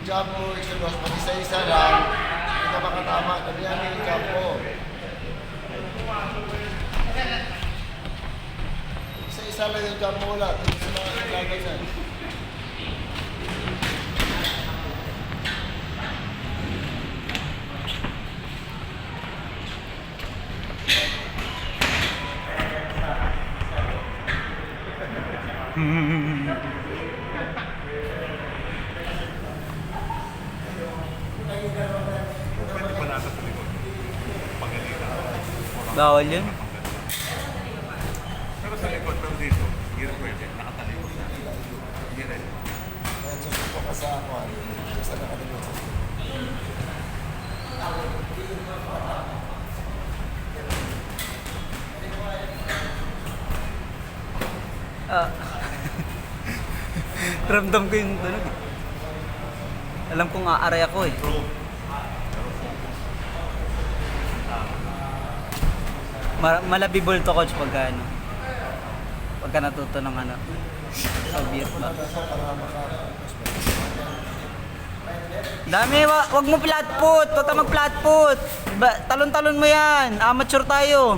jump mo, isulos, pag isa-isa lang, hindi ka makatama. Damihan mo yung jump mo. Isa-isa lang yung jump mo ulit. Hindi sa mga kagagay. Pwede pa nasa sa likod. Pagalitan. Bawal yun. Pero sa likod, pero dito, hindi rin pwede. Nakatalikod na. Hindi rin. Kaya susuko ka sa ako. Sa nakalimutan sa Ah. Ramdam ko yung tunog. Alam kong aaray ako eh. Malabibol to coach pagka ano. Pagka natuto ng ano. Soviet ba? Dami, wag mo flat foot. Huwag ka mag flat foot. Talon-talon mo yan. Amateur tayo.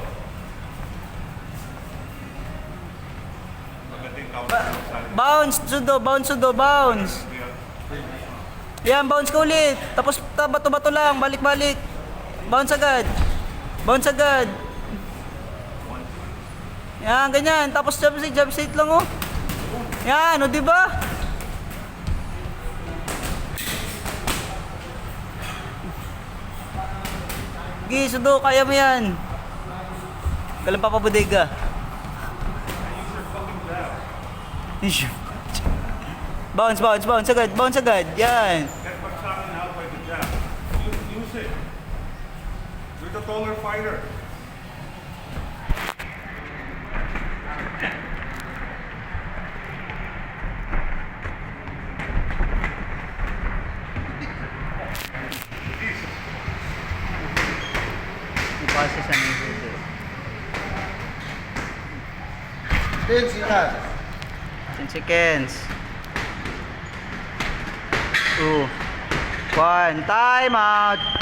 Maganda yung counter. Bounce, sudo, bounce, sudo, bounce. Yan, bounce ka ulit. Tapos bato-bato lang, balik-balik. Bounce agad. Bounce agad. Yan, ganyan. Tapos jump straight lang oh. Yan, o diba? Sige, sudo, kaya mo yan. Kalang papabodega. Bounce, bounce, bounce agad, bounce agad. Yan. Get back sa akin now by the jab. Use it. You're the taller fighter. Ipasa sa nito. 10 seconds. 10 seconds. 2, 1, time out.